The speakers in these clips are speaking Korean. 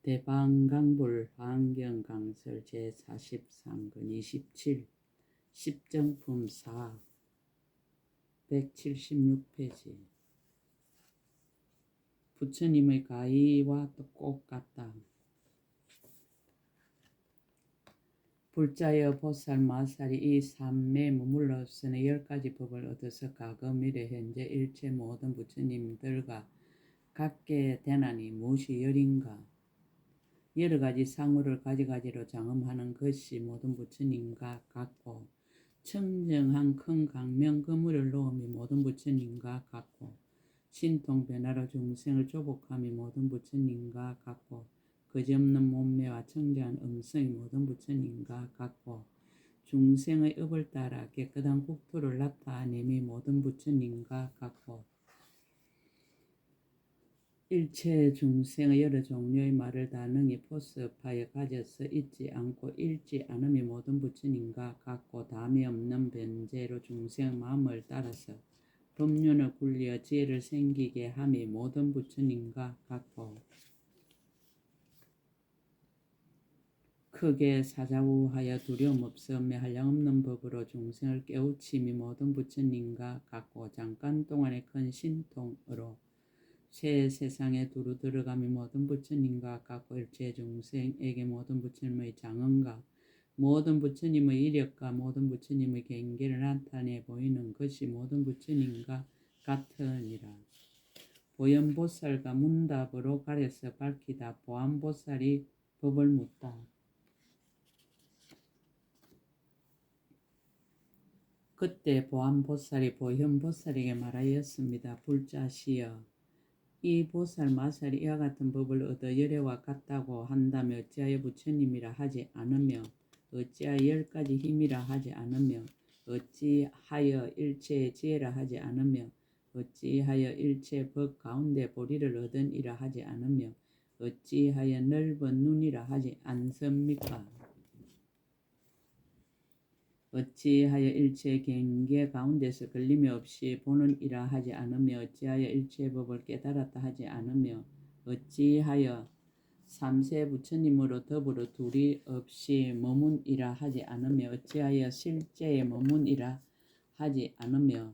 대방강불 환경강설 제43권 27 십정품 4 176페이지. 부처님의 가의와 꼭 같다. 불자여 보살 마살이 이 삼매에 머물러서는 10가지 법을 얻어서 과거 미래 현재 일체 모든 부처님들과 같게 되나니 무엇이 열인가? 여러 가지 상호를 가지가지로 장엄하는 것이 모든 부처님과 같고, 청정한 큰 강명 그물을 놓음이 모든 부처님과 같고, 신통 변화로 중생을 조복함이 모든 부처님과 같고, 거짓없는 몸매와 청정한 음성이 모든 부처님과 같고, 중생의 업을 따라 깨끗한 국토를 나타내미 모든 부처님과 같고, 일체 중생의 여러 종류의 말을 다 능히 포섭하여 가져서 잊지 않고 읽지 않음이 모든 부처님과 같고, 담이 없는 변제로 중생의 마음을 따라서 법륜을 굴려 지혜를 생기게 함이 모든 부처님과 같고, 크게 사자우하여 두려움 없으며 한량없는 법으로 중생을 깨우침이 모든 부처님과 같고, 잠깐 동안의 큰 신통으로 새 세상에 두루 들어감이 모든 부처님과 같고, 일체 중생에게 모든 부처님의 장언과 모든 부처님의 이력과 모든 부처님의 경계를 나타내 보이는 것이 모든 부처님과 같으니라. 보현보살과 문답으로 가려서 밝히다. 보안보살이 법을 묻다. 그때 보안보살이 보현보살에게 말하였습니다. 불자시여, 이 보살 마살이 이와 같은 법을 얻어 열애와 같다고 한다며 어찌하여 부처님이라 하지 않으며, 어찌하여 10가지 힘이라 하지 않으며, 어찌하여 일체의 지혜라 하지 않으며, 어찌하여 일체 법 가운데 보리를 얻으니라 하지 않으며, 어찌하여 넓은 눈이라 하지 않습니까? 어찌하여 일체 경계 가운데서 걸림이 없이 보는 이라 하지 않으며, 어찌하여 일체 법을 깨달았다 하지 않으며, 어찌하여 삼세 부처님으로 더불어 둘이 없이 머문이라 하지 않으며, 어찌하여 실제에 머문이라 하지 않으며,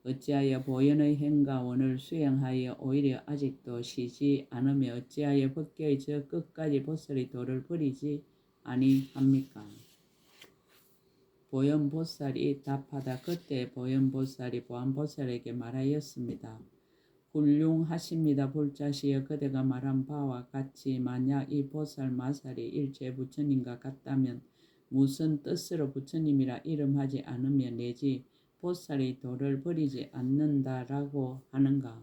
어찌하여 보현의 행과 원을 수행하여 오히려 아직도 쉬지 않으며, 어찌하여 법계의 저 끝까지 보살이 도를 버리지 아니합니까? 보현보살이 답하다. 그때 보현보살이 보안보살에게 말하였습니다. 훌륭하십니다. 불자시여, 그대가 말한 바와 같이 만약 이 보살 마살이 일체 부처님과 같다면 무슨 뜻으로 부처님이라 이름하지 않으며 내지 보살이 도를 버리지 않는다라고 하는가?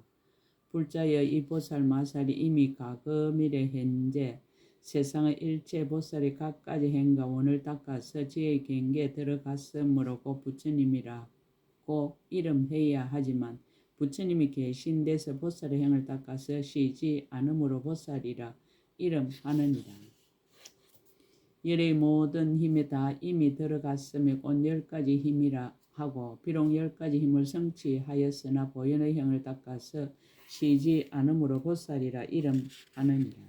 불자여, 이 보살 마살이 이미 과거 미래 현재 세상의 일체 보살이 갖가지 행과 원을 닦아서 지혜의 경계에 들어갔으므로 곧 부처님이라고 이름해야 하지만, 부처님이 계신 데서 보살의 행을 닦아서 쉬지 않으므로 보살이라 이름하느니라. 열의 모든 힘에 다 이미 들어갔으며 곧 10가지 힘이라 하고, 비록 10가지 힘을 성취하였으나 보현의 행을 닦아서 쉬지 않으므로 보살이라 이름하느니라.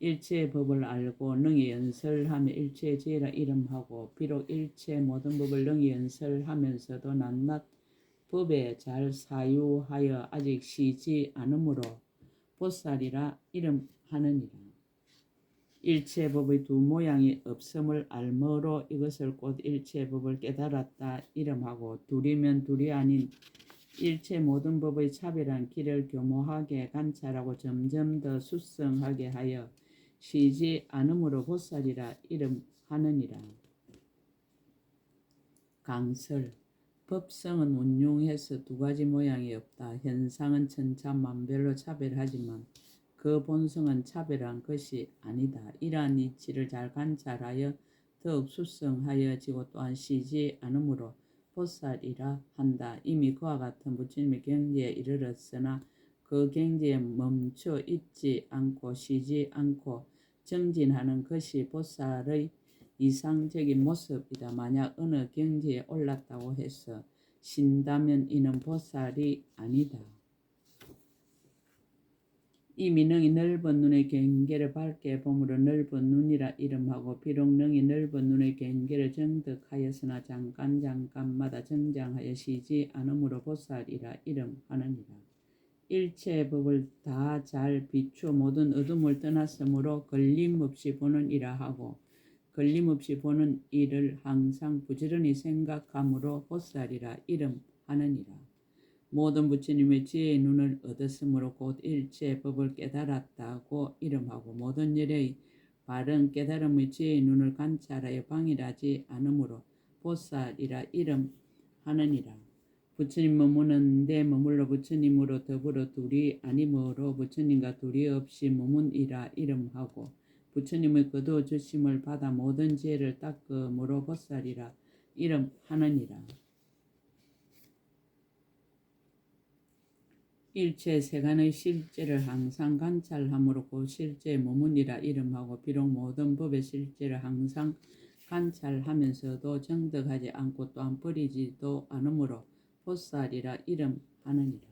일체의 법을 알고 능히 연설하며 일체의 지혜라 이름하고, 비록 일체 모든 법을 능히 연설하면서도 낱낱 법에 잘 사유하여 아직 쉬지 않으므로 보살이라 이름하느니라. 일체 법의 두 모양이 없음을 알므로 이것을 곧 일체 법을 깨달았다 이름하고, 둘이면 둘이 아닌 일체 모든 법의 차별한 길을 교모하게 관찰하고 점점 더 수성하게 하여 쉬지 않으므로 보살이라 이름하느니라. 강설. 법성은 운용해서 두 가지 모양이 없다. 현상은 천차만별로 차별하지만 그 본성은 차별한 것이 아니다. 이러한 이치를 잘 관찰하여 더욱 수성하여지고 또한 쉬지 않으므로 보살이라 한다. 이미 그와 같은 부처님의 경지에 이르렀으나 그 경지에 멈춰 있지 않고 쉬지 않고 정진하는 것이 보살의 이상적인 모습이다. 만약 어느 경지에 올랐다고 해서 쉰다면 이는 보살이 아니다. 이미 능히 넓은 눈의 경계를 밝게 봄으로 넓은 눈이라 이름하고 비록 능히 넓은 눈의 경계를 정득하였으나 잠깐마다 정장하여 쉬지 않으므로 보살이라 이름하느니라. 일체의 법을 다 잘 비추어 모든 어둠을 떠났으므로 걸림없이 보는 이라 하고 걸림없이 보는 일을 항상 부지런히 생각함으로 보살이라 이름하느니라. 모든 부처님의 지혜의 눈을 얻었으므로 곧 일체의 법을 깨달았다고 이름하고 모든 열의 바른 깨달음의 지혜의 눈을 관찰하여 방일하지 않으므로 보살이라 이름하느니라. 부처님 머무는 데 머물러 부처님으로 더불어 둘이 아니므로 부처님과 둘이 없이 머문이라 이름하고 부처님의 거두어 주심을 받아 모든 지혜를 닦음으로 보살이라 이름하느니라. 일체 세간의 실제를 항상 관찰함으로 그 실제의 머문이라 이름하고 비록 모든 법의 실제를 항상 관찰하면서도 정득하지 않고 또한 버리지도 않으므로 보살이라 이름하느니라.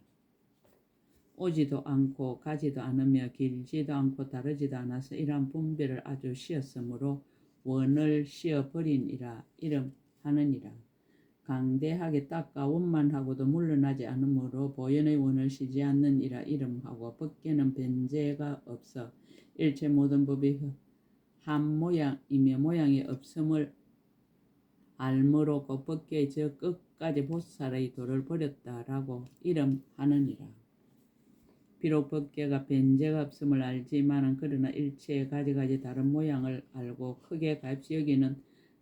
오지도 않고 가지도 않으며 길지도 않고 다르지도 않아서 이러한 분별을 아주 쉬었으므로 원을 쉬어버리니라 이름하느니라. 강대하게 닦아 원만하고도 물러나지 않으므로 보현의 원을 쉬지 않느니라 이름하고 법계는 변제가 없어 일체 모든 법이 한 모양이며 모양이 없음을 알므로 그 법계의 저 끝까지 보살의 도를 버렸다라고 이름하느니라. 비록 법계가 변제가 없음을 알지만은 그러나 일체의 가지가지 다른 모양을 알고 크게 값이 여기는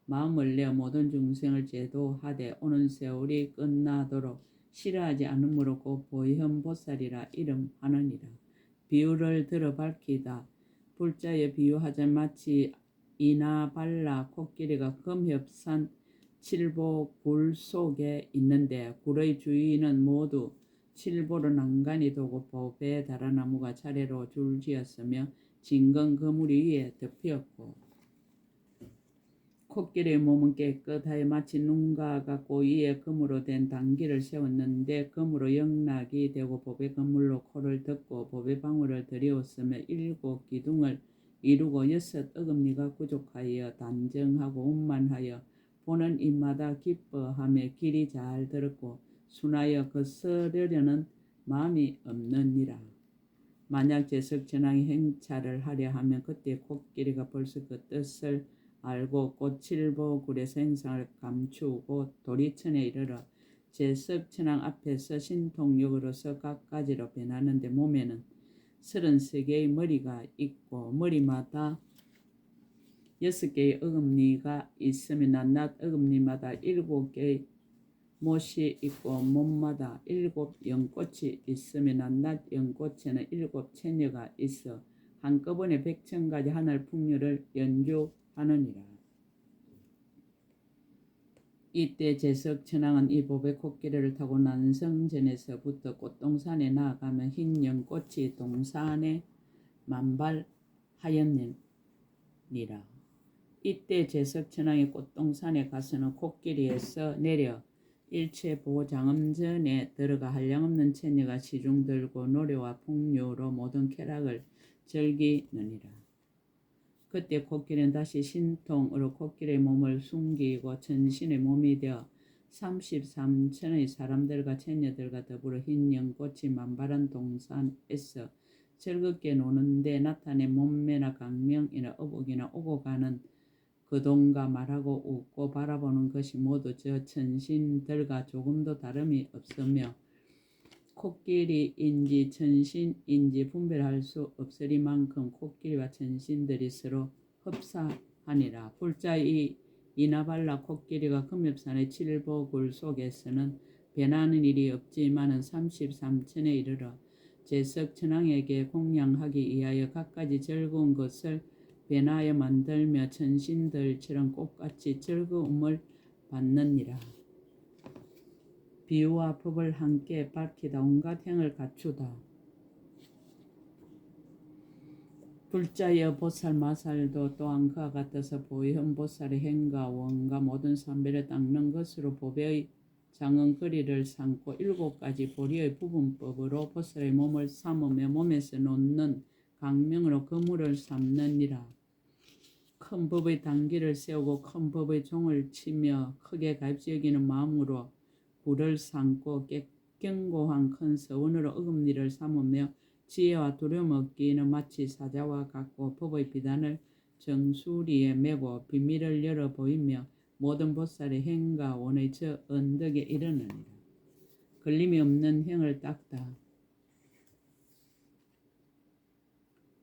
마음을 내어 모든 중생을 제도하되 오는 세월이 끝나도록 싫어하지 않으므로 그 보현보살이라 이름하느니라. 비유를 들어 밝히다. 불자여 비유하자 마치 이나 발라 코끼리가 금협산 칠보 굴 속에 있는데 굴의 주위는 모두 칠보로 난간이 도고 법에 달아 나무가 차례로 줄지었으며 진건 그물 위에 덮였고 코끼리의 몸은 깨끗하여 마치 눈과 같고 이에 금으로 된 단기를 세웠는데 금으로 영락이 되고 법의 건물로 코를 덮고 법의 방울을 들여왔으며 7 기둥을 이루고 6 어금니가 부족하여 단정하고 원만하여 보는 입마다 기뻐하며 길이 잘 들었고 순하여 거스르려는 마음이 없느니라. 만약 제석천왕이 행차를 하려 하면 그때 코끼리가 벌써 그 뜻을 알고 꽃칠보굴에서 행상을 감추고 도리천에 이르러 제석천왕 앞에서 신통력으로서 각가지로 변하는데 몸에는 33개의 머리가 있고 머리마다 6개의 어금니가 있으며 낱낱 어금니마다 7개의 못이 있고 몸마다 7 연꽃이 있으며 낱낱 연꽃에는 7 채녀가 있어 한꺼번에 100,000가지 하늘 풍류를 연주하느니라. 이때 제석천왕은 이 법의 코끼리를 타고 난성전에서부터 꽃동산에 나아가며 흰 연꽃이 동산에 만발하였느니라. 이때 제석천왕이 꽃동산에 가서는 코끼리에서 내려 일체 보장음전에 들어가 한량없는 처녀가 시중 들고 노래와 풍류로 모든 쾌락을 즐기느니라. 그때 코끼리는 다시 신통으로 코끼리의 몸을 숨기고 천신의 몸이 되어 33천의 사람들과 처녀들과 더불어 흰 연꽃이 만발한 동산에서 즐겁게 노는데 나타낸 몸매나 강명이나 어복이나 오고 가는 그동과 말하고 웃고 바라보는 것이 모두 저 천신들과 조금도 다름이 없으며 코끼리인지 천신인지 분별할 수 없으리만큼 코끼리와 천신들이 서로 흡사하니라. 불자 이 이나발라 코끼리가 금엽산의 칠보굴 속에서는 변하는 일이 없지만은 33천에 이르러 제석천왕에게 공양하기 위하여 갖가지 즐거운 것을 변하여 만들며 천신들처럼 꽃같이 즐거움을 받느니라. 비유와 법을 함께 밝히다 온갖 행을 갖추다. 불자여 보살 마살도 또한 그와 같아서 보현보살의 행과 원과 모든 삼배를 닦는 것으로 법의 장은 거리를 삼고 7가지 보리의 부분법으로 보살의 몸을 삼으며 몸에서 놓는 강명으로 그물을 삼느니라. 큰 법의 단기를 세우고 큰 법의 종을 치며 크게 가입지 여기는 마음으로 불을 삼고 견고한 큰 서원으로 어금니를 삼으며 지혜와 두려움 얻기는 마치 사자와 같고 법의 비단을 정수리에 메고 비밀을 열어 보이며 모든 보살의 행과 원의 저 언덕에 이르느니라. 걸림이 없는 행을 닦다.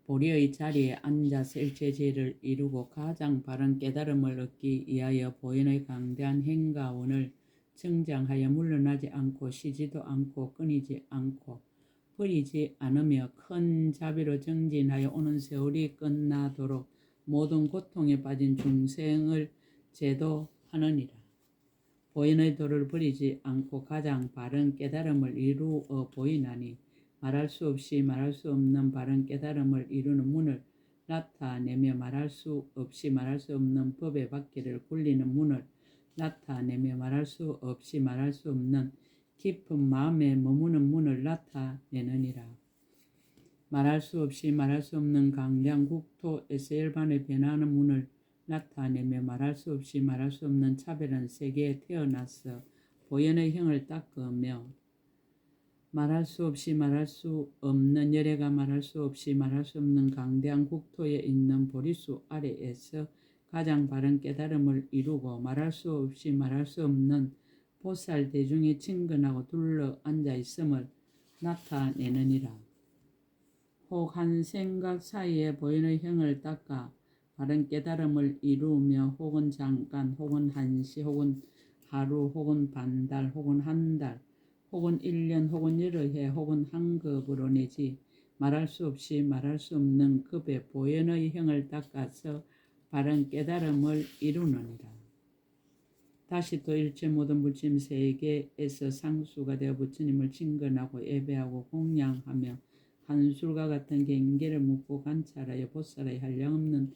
보리의 자리에 앉아서 일체제를 이루고 가장 바른 깨달음을 얻기 위하여 보현의 강대한 행과 원을 정장하여 물러나지 않고 쉬지도 않고 끊이지 않고 버리지 않으며 큰 자비로 정진하여 오는 세월이 끝나도록 모든 고통에 빠진 중생을 제도하느니라. 보현의 도를 버리지 않고 가장 바른 깨달음을 이루어 보이나니 말할 수 없이 말할 수 없는 바른 깨달음을 이루는 문을 나타내며 말할 수 없이 말할 수 없는 법의 바퀴를 굴리는 문을 나타내며 말할 수 없이 말할 수 없는 깊은 마음에 머무는 문을 나타내느니라. 말할 수 없이 말할 수 없는 강량 국토에서 열반에 변하는 문을 나타내며 말할 수 없이 말할 수 없는 차별한 세계에 태어나서 보현의 형을 닦으며 말할 수 없이 말할 수 없는 열애가 말할 수 없이 말할 수 없는 강대한 국토에 있는 보리수 아래에서 가장 바른 깨달음을 이루고 말할 수 없이 말할 수 없는 보살 대중이 친근하고 둘러 앉아 있음을 나타내느니라. 혹 한 생각 사이에 보현의 형을 닦아 바른 깨달음을 이루며 혹은 잠깐 혹은 한시 혹은 하루 혹은 반달 혹은 한 달 혹은 1년 혹은 여러 해 혹은 한 급으로 내지 말할 수 없이 말할 수 없는 급의 보현의 형을 닦아서 바른 깨달음을 이루느니라. 다시 또 일체 모든 부처님 세계에서 상수가 되어 부처님을 친근하고 예배하고 공양하며 한술과 같은 경계를 묻고 관찰하여 보살의 한량없는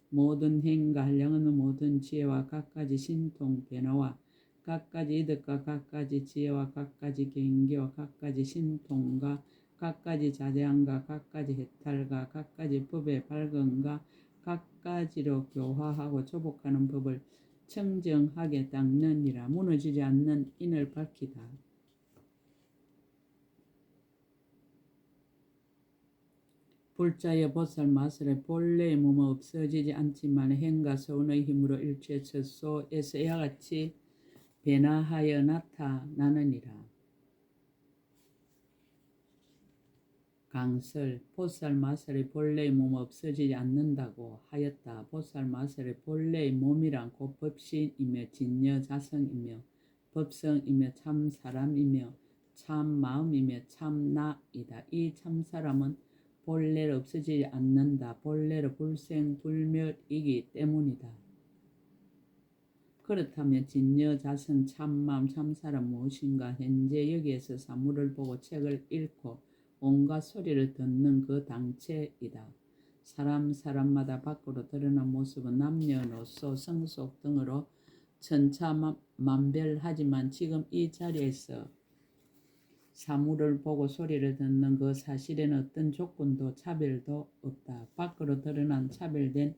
모든 행과 한량없는 모든 지혜와 각가지 신통 변화와 각가지 이득과 각가지 지혜와 각가지 경계와 각가지 신통과 각가지 자제함과 각가지 해탈과 각가지 법의 발견과 각가지로 교화하고 조복하는 법을 청정하게 닦느니라. 무너지지 않는 인을 밝히다. 불자의 보살 마술의 본래의 몸은 없어지지 않지만 행과 서운의 힘으로 일체 처소에서 이와 같이 변화하여 나타나느니라. 강설 보살 마술의 본래의 몸은 없어지지 않는다고 하였다. 보살 마술의 본래의 몸이란 곧 법신이며 진여 자성이며 법성이며 참 사람이며 참 마음이며 참 나이다. 이 참 사람은 본래로 없어지지 않는다. 본래로 불생불멸이기 때문이다. 그렇다면 진여 자성 참마음 참사람 무엇인가? 현재 여기에서 사물을 보고 책을 읽고 온갖 소리를 듣는 그 당체이다. 사람마다 밖으로 드러난 모습은 남녀노소 성속 등으로 천차만별하지만 지금 이 자리에서 사물을 보고 소리를 듣는 그 사실에는 어떤 조건도 차별도 없다. 밖으로 드러난 차별된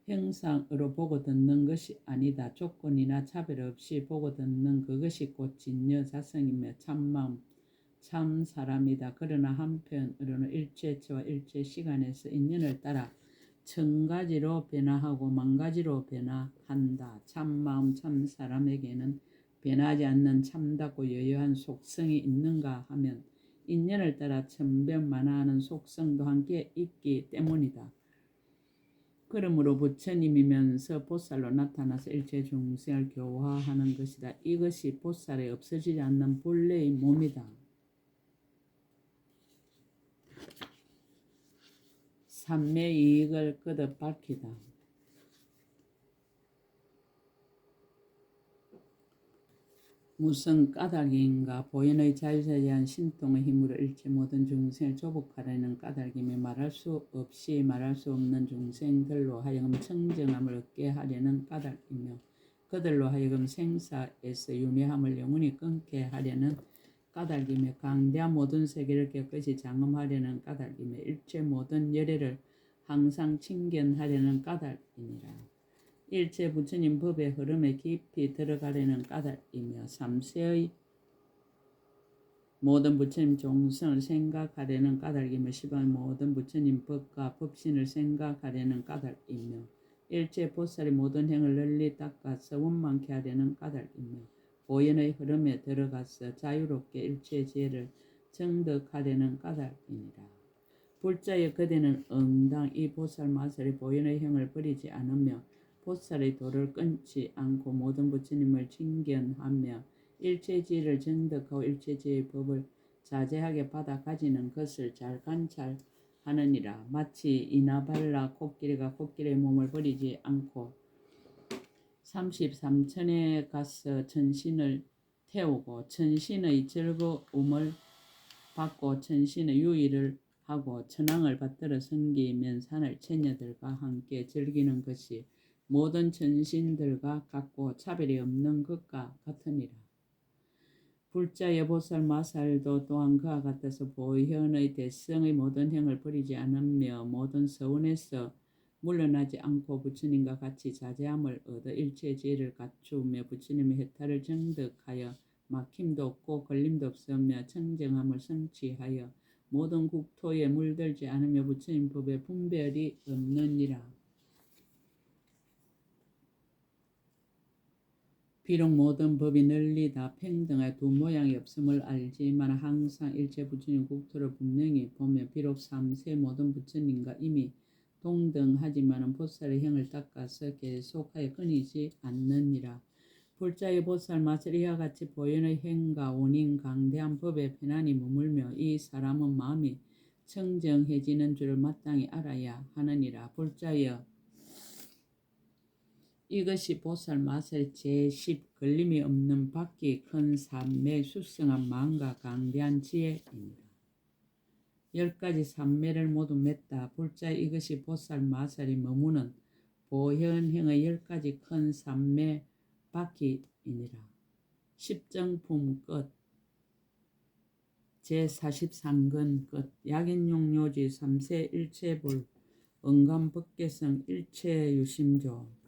형상으로 보고 듣는 것이 아니다. 조건이나 차별 없이 보고 듣는 그것이 곧 진여 자성이며 참마음 참 사람이다. 그러나 한편으로는 일체처와 일체 시간에서 인연을 따라 천가지로 변화하고 만가지로 변화한다. 참마음 참 사람에게는 변하지 않는 참답고 여유한 속성이 있는가 하면 인연을 따라 천변만화하는 속성도 함께 있기 때문이다. 그러므로 부처님이면서 보살로 나타나서 일체 중생을 교화하는 것이다. 이것이 보살의 없어지지 않는 본래의 몸이다. 삼매 이익을 거듭 밝히다. 무슨 까닭인가? 보현의 자유자재한 신통의 힘으로 일체 모든 중생을 조복하려는 까닭이며 말할 수 없이 말할 수 없는 중생들로 하여금 청정함을 얻게 하려는 까닭이며 그들로 하여금 생사에서 윤회함을 영원히 끊게 하려는 까닭이며 강대한 모든 세계를 깨끗이 장엄하려는 까닭이며 일체 모든 열애를 항상 친견하려는 까닭이니라. 일체 부처님 법의 흐름에 깊이 들어가려는 까닭이며 삼세의 모든 부처님 종성을 생각하려는 까닭이며 시방의 모든 부처님 법과 법신을 생각하려는 까닭이며 일체 보살의 모든 행을 널리 닦아서 원만케 하려는 까닭이며 보현의 흐름에 들어가서 자유롭게 일체 지혜를 정득하려는 까닭이니라. 불자여 그대는 응당 이 보살 마살의 보현의 행을 버리지 않으며 보살의 도를 끊지 않고 모든 부처님을 친견하며 일체지혜를 정득하고 일체지혜의 법을 자제하게 받아 가지는 것을 잘 관찰하느니라. 마치 이나발라 코끼리가 코끼리의 몸을 버리지 않고 33천에 가서 천신을 태우고 천신의 즐거움을 받고 천신의 유의를 하고 천왕을 받들어 섬기면 산을 처녀들과 함께 즐기는 것이 모든 천신들과 같고 차별이 없는 것과 같으니라. 불자의 보살 마살도 또한 그와 같아서 보현의 대성의 모든 행을 버리지 않으며 모든 서원에서 물러나지 않고 부처님과 같이 자제함을 얻어 일체 지혜를 갖추며 부처님의 해탈을 정득하여 막힘도 없고 걸림도 없으며 청정함을 성취하여 모든 국토에 물들지 않으며 부처님 법에 분별이 없느니라. 비록 모든 법이 널리 다 평등하여 두 모양이 없음을 알지만 항상 일체 부처님 국토를 분명히 보며 비록 삼세 모든 부처님과 이미 동등하지만 보살의 행을 닦아서 계속하여 끊이지 않느니라. 불자의 보살 마살 이와 같이 보현의 행과 원인 강대한 법에 편안히 머물며 이 사람은 마음이 청정해지는 줄을 마땅히 알아야 하느니라. 불자여 이것이 보살 마살의 제10 걸림이 없는 바퀴 큰 삼매의 수성한 마음과 강대한 지혜입니다. 10가지 삼매를 모두 맺다. 불자 이것이 보살 마살이 머무는 보현행의 10가지 큰 삼매 바퀴이니라. 십정품 끝 제43근 끝 약인용료지 3세 일체불 응감법계성 일체유심조